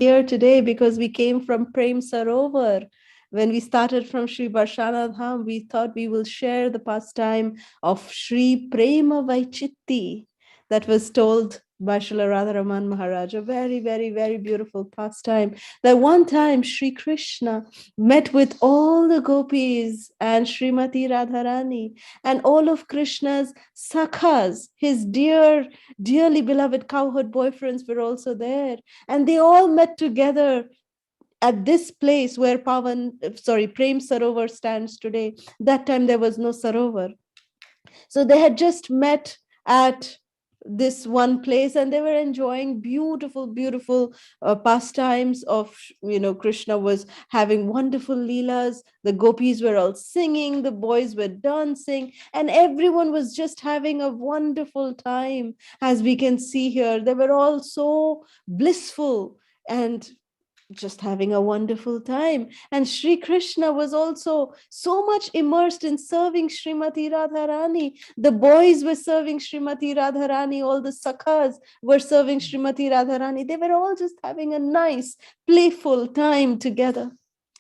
Here today because we came from Prem Sarovar. When we started from Sri Barshana Dham, we thought we will share the pastime of Sri Prema Vaichitti that was told by Srila Radharaman Maharaj. A very, very, very beautiful pastime. That one time Sri Krishna met with all the gopis and Srimati Radharani and all of Krishna's sakhas, his dearly beloved cowherd boyfriends were also there. And they all met together at this place where Prem Sarovar stands today. That time there was no Sarovar. So they had just met at this one place and they were enjoying beautiful pastimes of, Krishna was having wonderful leelas. The gopis were all singing, the boys were dancing, and everyone was just having a wonderful time. As we can see here, they were all so blissful and just having a wonderful time. And Sri Krishna was also so much immersed in serving Srimati Radharani. The boys were serving Srimati Radharani, all the sakhas were serving Srimati Radharani. They were all just having a nice, playful time together.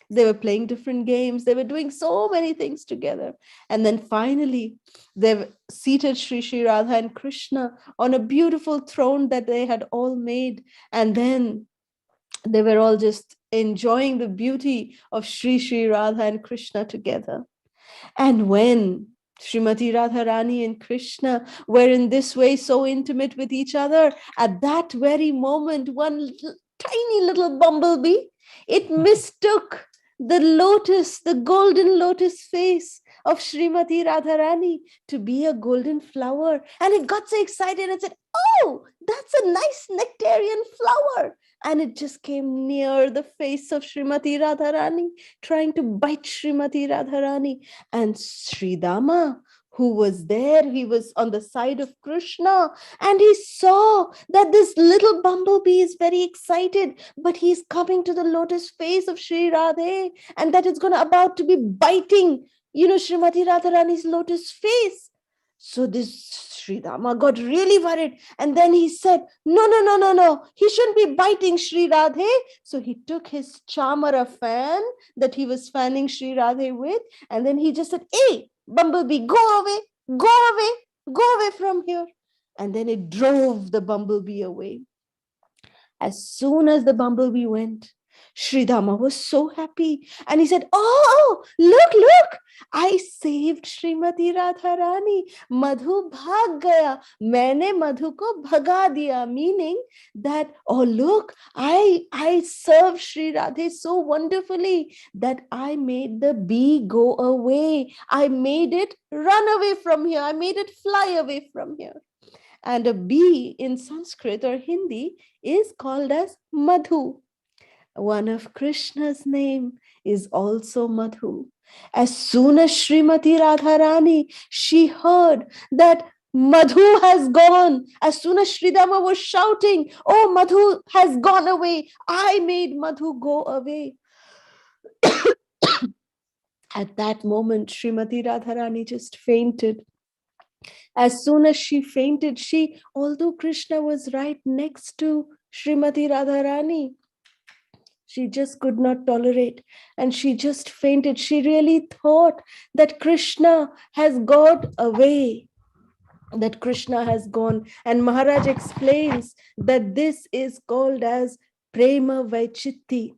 They were playing different games. They were doing so many things together. And then finally, they seated Sri Radha and Krishna on a beautiful throne that they had all made. And then they were all just enjoying the beauty of Sri Radha and Krishna together. And when Srimati Radharani and Krishna were in this way so intimate with each other, at that very moment, one tiny little bumblebee, it mistook the golden lotus face of Srimati Radharani to be a golden flower. And it got so excited and said, "Oh, that's a nice nectarian flower." And it just came near the face of Srimati Radharani, trying to bite Srimati Radharani. And Sridama, who was there, he was on the side of Krishna, and he saw that this little bumblebee is very excited, but he's coming to the lotus face of Sri Radhe, and that it's about to be biting, Srimati Radharani's lotus face. So this Sridama got really worried. And then he said, no. He shouldn't be biting Sri Radhe. So he took his chamara fan that he was fanning Sri Radhe with. And then he just said, "Hey, bumblebee, go away from here." And then it drove the bumblebee away. As soon as the bumblebee went, Sridama was so happy. And he said, "Oh, look, I saved Srimati Radharani. Madhu bhag gaya. Maine Madhu ko bhaga diya." Meaning that, oh, look, I served Sri Radhe so wonderfully that I made the bee go away. I made it run away from here. I made it fly away from here. And a bee in Sanskrit or Hindi is called as Madhu. One of Krishna's name is also Madhu. As soon as Srimati Radharani, she heard that Madhu has gone. As soon as Sridama was shouting, "Oh, Madhu has gone away. I made Madhu go away." At that moment, Srimati Radharani just fainted. As soon as she fainted, although Krishna was right next to Srimati Radharani, she just could not tolerate and she just fainted. She really thought that Krishna has got away, that Krishna has gone. And Maharaj explains that this is called as Prema Vaichitti.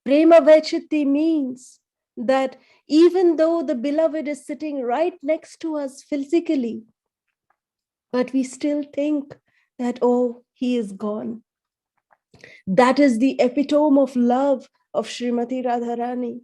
Prema Vaichitti means that even though the beloved is sitting right next to us physically, but we still think that, oh, he is gone. That is the epitome of love of Srimati Radharani.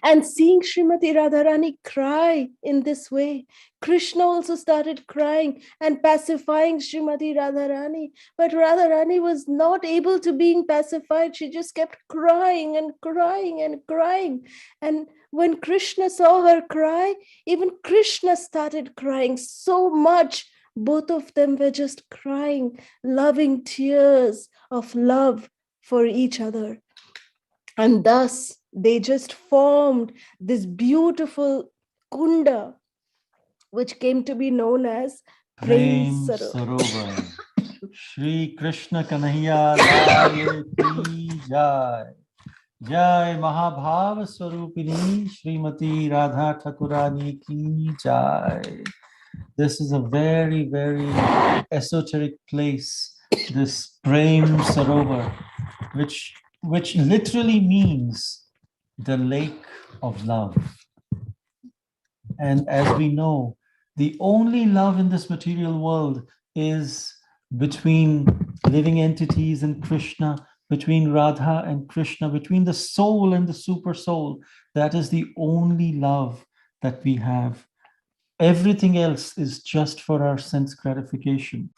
And seeing Srimati Radharani cry in this way, Krishna also started crying and pacifying Srimati Radharani. But Radharani was not able to being pacified. She just kept crying and crying and crying. And when Krishna saw her cry, even Krishna started crying so much. Both of them were just crying, loving tears of love for each other. And thus, they just formed this beautiful kunda, which came to be known as Prem Sarovar. Shri Krishna Kanhaiya Lal Ki Jai. Jai Mahabhav Swarupini Srimati Radha Thakurani Ki Jai. This is a very, very esoteric place, this Prem Sarovar, which literally means the lake of love. And as we know, the only love in this material world is between living entities and Krishna, between Radha and Krishna, between the soul and the super soul. That is the only love that we have. Everything else is just for our sense gratification.